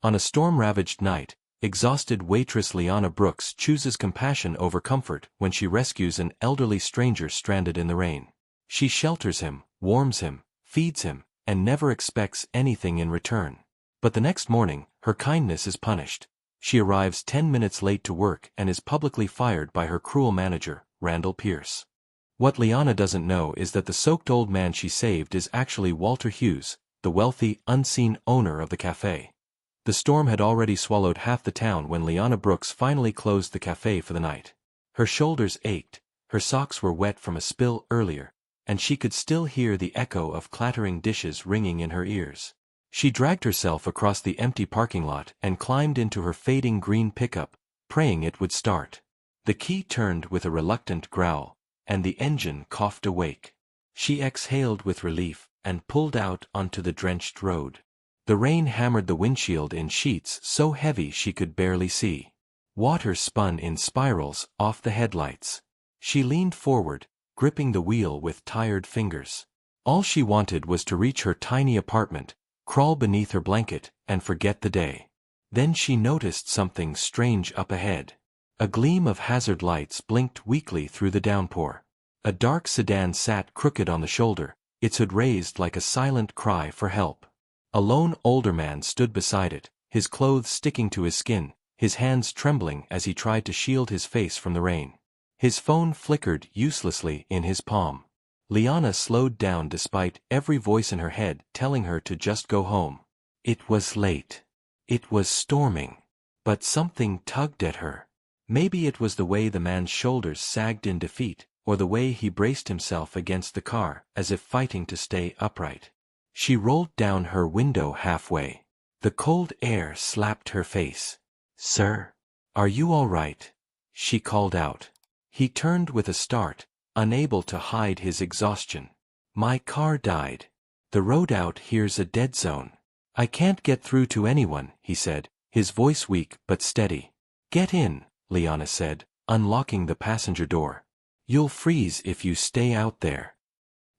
On a storm-ravaged night, exhausted waitress Liana Brooks chooses compassion over comfort when she rescues an elderly stranger stranded in the rain. She shelters him, warms him, feeds him, and never expects anything in return. But the next morning, her kindness is punished. She arrives 10 minutes late to work and is publicly fired by her cruel manager, Randall Pierce. What Liana doesn't know is that the soaked old man she saved is actually Walter Hughes, the wealthy, unseen owner of the cafe. The storm had already swallowed half the town when Liana Brooks finally closed the cafe for the night. Her shoulders ached, her socks were wet from a spill earlier, and she could still hear the echo of clattering dishes ringing in her ears. She dragged herself across the empty parking lot and climbed into her fading green pickup, praying it would start. The key turned with a reluctant growl, and the engine coughed awake. She exhaled with relief and pulled out onto the drenched road. The rain hammered the windshield in sheets so heavy she could barely see. Water spun in spirals off the headlights. She leaned forward, gripping the wheel with tired fingers. All she wanted was to reach her tiny apartment, crawl beneath her blanket, and forget the day. Then she noticed something strange up ahead. A gleam of hazard lights blinked weakly through the downpour. A dark sedan sat crooked on the shoulder, its hood raised like a silent cry for help. A lone older man stood beside it, his clothes sticking to his skin, his hands trembling as he tried to shield his face from the rain. His phone flickered uselessly in his palm. Liana slowed down despite every voice in her head telling her to just go home. It was late. It was storming. But something tugged at her. Maybe it was the way the man's shoulders sagged in defeat, or the way he braced himself against the car, as if fighting to stay upright. She rolled down her window halfway. The cold air slapped her face. "Sir, are you all right?" she called out. He turned with a start, unable to hide his exhaustion. "My car died. The road out here's a dead zone. I can't get through to anyone," he said, his voice weak but steady. "Get in," Liana said, unlocking the passenger door. "You'll freeze if you stay out there."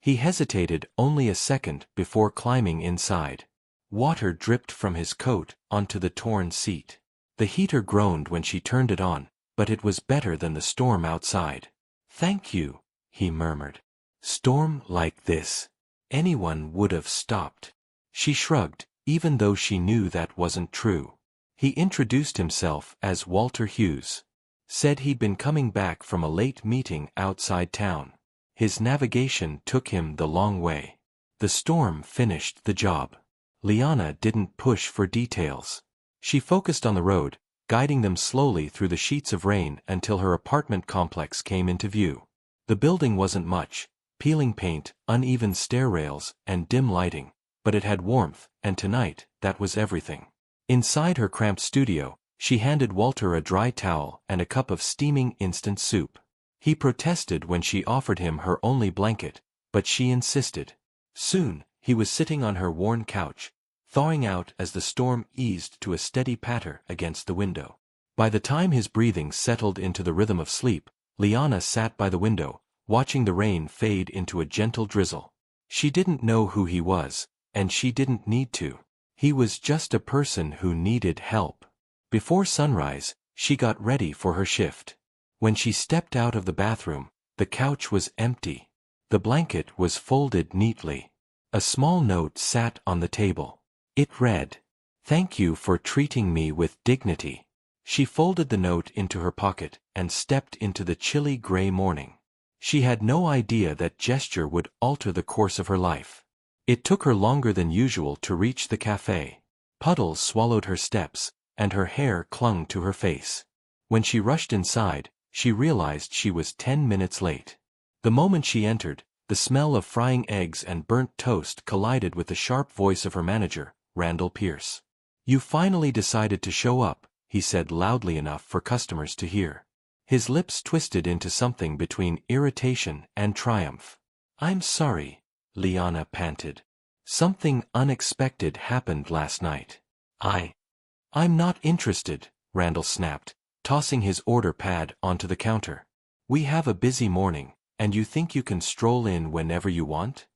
He hesitated only a second before climbing inside. Water dripped from his coat onto the torn seat. The heater groaned when she turned it on, but it was better than the storm outside. "Thank you," he murmured. "Storm like this. Anyone would have stopped." She shrugged, even though she knew that wasn't true. He introduced himself as Walter Hughes. Said he'd been coming back from a late meeting outside town. His navigation took him the long way. The storm finished the job. Liana didn't push for details. She focused on the road, guiding them slowly through the sheets of rain until her apartment complex came into view. The building wasn't much, peeling paint, uneven stair rails, and dim lighting, but it had warmth, and tonight, that was everything. Inside her cramped studio, she handed Walter a dry towel and a cup of steaming instant soup. He protested when she offered him her only blanket, but she insisted. Soon, he was sitting on her worn couch, thawing out as the storm eased to a steady patter against the window. By the time his breathing settled into the rhythm of sleep, Liana sat by the window, watching the rain fade into a gentle drizzle. She didn't know who he was, and she didn't need to. He was just a person who needed help. Before sunrise, she got ready for her shift. When she stepped out of the bathroom, the couch was empty. The blanket was folded neatly. A small note sat on the table. It read, "Thank you for treating me with dignity." She folded the note into her pocket and stepped into the chilly gray morning. She had no idea that gesture would alter the course of her life. It took her longer than usual to reach the cafe. Puddles swallowed her steps, and her hair clung to her face. When she rushed inside, she realized she was 10 minutes late. The moment she entered, the smell of frying eggs and burnt toast collided with the sharp voice of her manager, Randall Pierce. "You finally decided to show up," he said loudly enough for customers to hear. His lips twisted into something between irritation and triumph. "I'm sorry," Liana panted. "Something unexpected happened last night. I'm not interested," Randall snapped, tossing his order pad onto the counter. "We have a busy morning, and you think you can stroll in whenever you want?"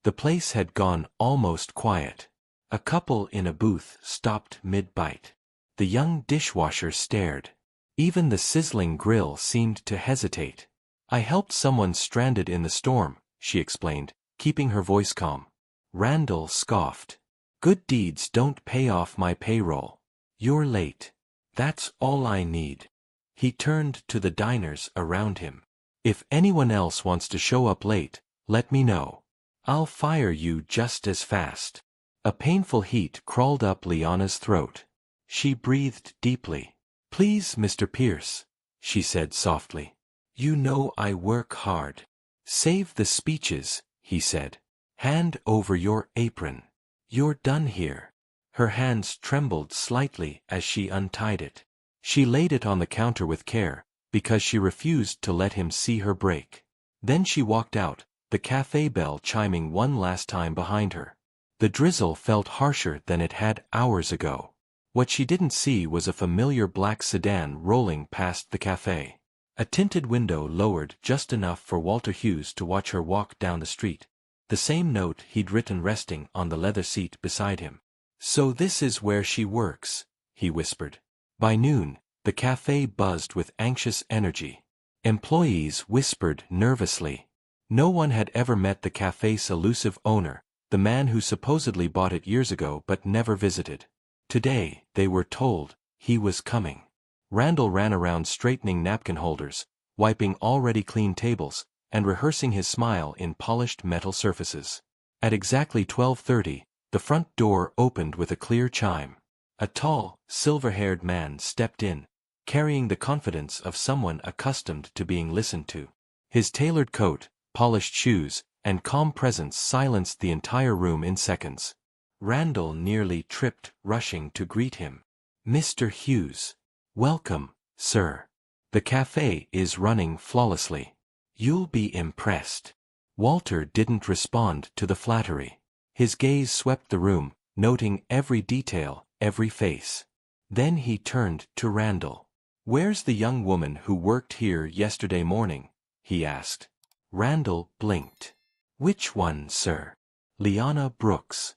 The place had gone almost quiet. A couple in a booth stopped mid-bite. The young dishwasher stared. Even the sizzling grill seemed to hesitate. I helped someone stranded in the storm, she explained, keeping her voice calm. Randall scoffed. Good deeds don't pay off my payroll. You're late. That's all I need. He turned to the diners around him. If anyone else wants to show up late, let me know. I'll fire you just as fast. A painful heat crawled up Liana's throat. She breathed deeply. Please, Mr. Pierce, she said softly. You know I work hard. Save the speeches, he said. Hand over your apron. You're done here. Her hands trembled slightly as she untied it. She laid it on the counter with care, because she refused to let him see her break. Then she walked out, the cafe bell chiming one last time behind her. The drizzle felt harsher than it had hours ago. What she didn't see was a familiar black sedan rolling past the cafe. A tinted window lowered just enough for Walter Hughes to watch her walk down the street. The same note he'd written resting on the leather seat beside him. So this is where she works, he whispered. By noon, the cafe buzzed with anxious energy. Employees whispered nervously. No one had ever met the cafe's elusive owner, the man who supposedly bought it years ago but never visited. Today, they were told, he was coming. Randall ran around straightening napkin holders, wiping already clean tables, and rehearsing his smile in polished metal surfaces. At exactly 12:30, the front door opened with a clear chime. A tall, silver-haired man stepped in, carrying the confidence of someone accustomed to being listened to. His tailored coat, polished shoes, and calm presence silenced the entire room in seconds. Randall nearly tripped, rushing to greet him. Mr. Hughes. Welcome, sir. The cafe is running flawlessly. You'll be impressed. Walter didn't respond to the flattery. His gaze swept the room, noting every detail, every face. Then he turned to Randall. Where's the young woman who worked here yesterday morning? He asked. Randall blinked. Which one, sir? Liana Brooks.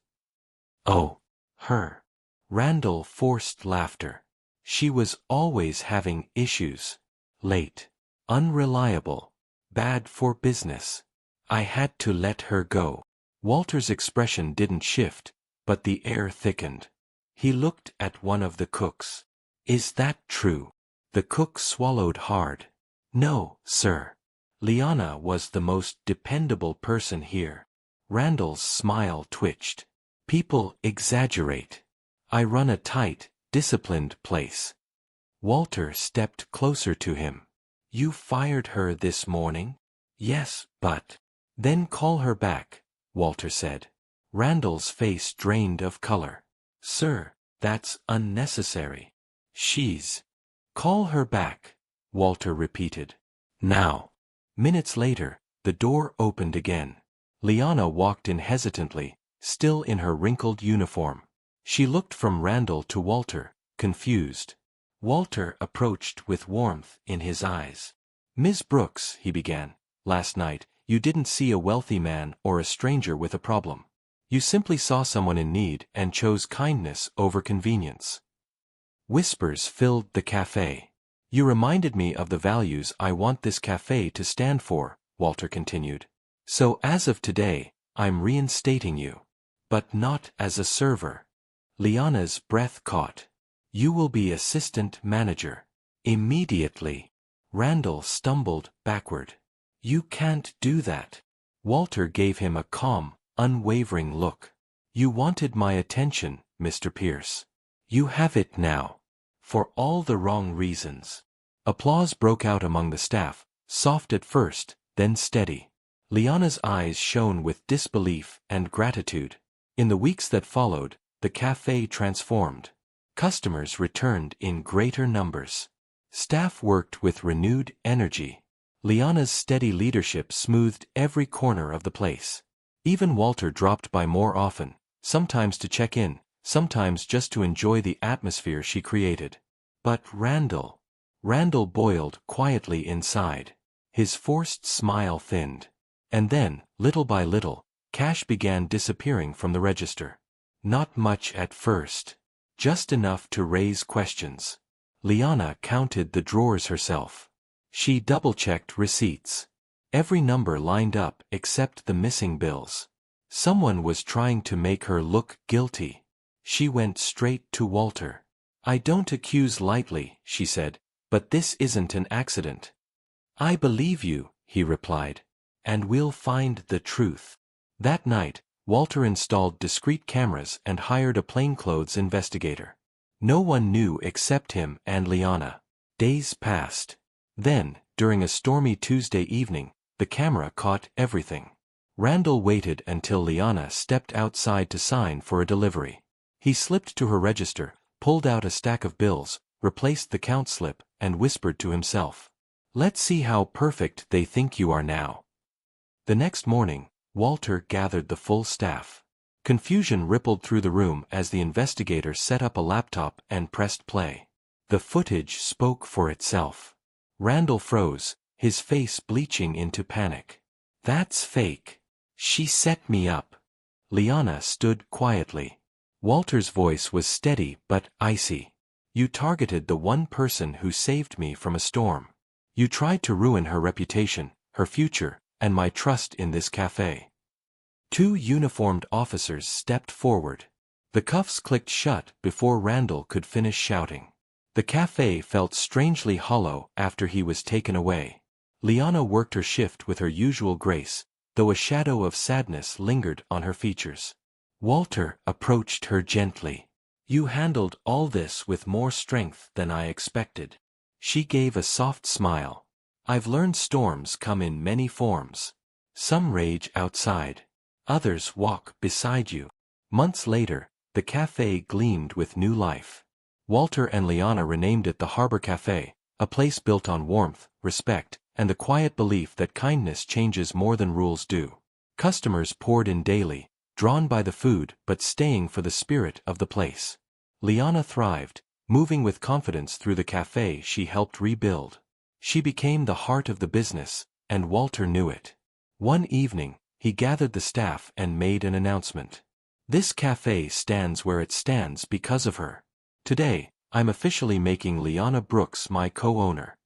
Oh, her. Randall forced laughter. She was always having issues. Late. Unreliable. Bad for business. I had to let her go. Walter's expression didn't shift, but the air thickened. He looked at one of the cooks. Is that true? The cook swallowed hard. No, sir. Liana was the most dependable person here. Randall's smile twitched. People exaggerate. I run a tight, disciplined place. Walter stepped closer to him. You fired her this morning? Yes, but... Then call her back, Walter said. Randall's face drained of color. Sir, that's unnecessary. She's... Call her back, Walter repeated. Now. Minutes later, the door opened again. Liana walked in hesitantly, still in her wrinkled uniform. She looked from Randall to Walter, confused. Walter approached with warmth in his eyes. Ms. Brooks, he began, last night, you didn't see a wealthy man or a stranger with a problem. You simply saw someone in need and chose kindness over convenience. Whispers filled the cafe. You reminded me of the values I want this cafe to stand for, Walter continued. So as of today, I'm reinstating you. But not as a server. Liana's breath caught. You will be assistant manager. Immediately. Randall stumbled backward. You can't do that. Walter gave him a calm, unwavering look. You wanted my attention, Mr. Pierce. You have it now. For all the wrong reasons. Applause broke out among the staff, soft at first, then steady. Liana's eyes shone with disbelief and gratitude. In the weeks that followed, the cafe transformed. Customers returned in greater numbers. Staff worked with renewed energy. Liana's steady leadership smoothed every corner of the place. Even Walter dropped by more often, sometimes to check in, sometimes just to enjoy the atmosphere she created. But Randall boiled quietly inside. His forced smile thinned. And then, little by little, cash began disappearing from the register. Not much at first. Just enough to raise questions. Liana counted the drawers herself. She double-checked receipts. Every number lined up except the missing bills. Someone was trying to make her look guilty. She went straight to Walter. "I don't accuse lightly," she said, "but this isn't an accident." "I believe you," he replied. "And we'll find the truth." That night, Walter installed discreet cameras and hired a plainclothes investigator. No one knew except him and Liana. Days passed. Then, during a stormy Tuesday evening, the camera caught everything. Randall waited until Liana stepped outside to sign for a delivery. He slipped to her register, pulled out a stack of bills, replaced the count slip, and whispered to himself, "Let's see how perfect they think you are now." The next morning, Walter gathered the full staff. Confusion rippled through the room as the investigator set up a laptop and pressed play. The footage spoke for itself. Randall froze, his face bleaching into panic. "That's fake. She set me up." Liana stood quietly. Walter's voice was steady but icy. "You targeted the one person who saved me from a storm. You tried to ruin her reputation, her future, and my trust in this cafe." Two uniformed officers stepped forward. The cuffs clicked shut before Randall could finish shouting. The cafe felt strangely hollow after he was taken away. Liana worked her shift with her usual grace, though a shadow of sadness lingered on her features. Walter approached her gently. "You handled all this with more strength than I expected." She gave a soft smile. "I've learned storms come in many forms. Some rage outside. Others walk beside you." Months later, the cafe gleamed with new life. Walter and Liana renamed it the Harbor Cafe, a place built on warmth, respect, and the quiet belief that kindness changes more than rules do. Customers poured in daily, drawn by the food but staying for the spirit of the place. Liana thrived, moving with confidence through the cafe she helped rebuild. She became the heart of the business, and Walter knew it. One evening, he gathered the staff and made an announcement. "This cafe stands where it stands because of her. Today, I'm officially making Liana Brooks my co-owner."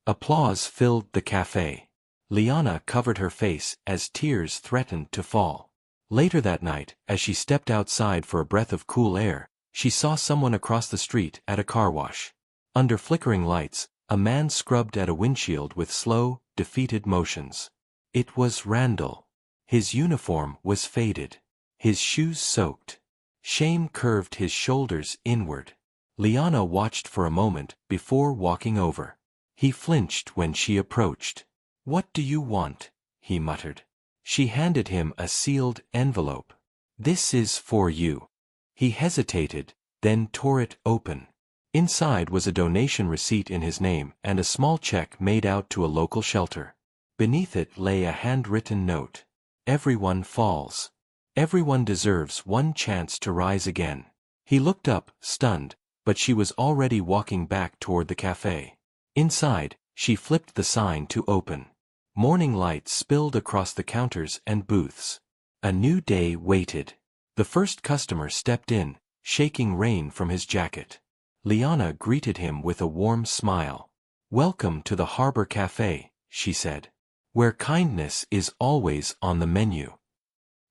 Applause filled the cafe. Liana covered her face as tears threatened to fall. Later that night, as she stepped outside for a breath of cool air, she saw someone across the street at a car wash. Under flickering lights, a man scrubbed at a windshield with slow, defeated motions. It was Randall. His uniform was faded. His shoes soaked. Shame curved his shoulders inward. Liana watched for a moment before walking over. He flinched when she approached. "What do you want?" he muttered. She handed him a sealed envelope. "This is for you." He hesitated, then tore it open. Inside was a donation receipt in his name and a small check made out to a local shelter. Beneath it lay a handwritten note. "Everyone falls. Everyone deserves one chance to rise again." He looked up, stunned, but she was already walking back toward the cafe. Inside, she flipped the sign to open. Morning light spilled across the counters and booths. A new day waited. The first customer stepped in, shaking rain from his jacket. Liana greeted him with a warm smile. "Welcome to the Harbor Cafe," she said, "where kindness is always on the menu."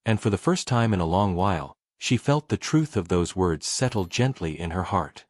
And for the first time in a long while, she felt the truth of those words settle gently in her heart.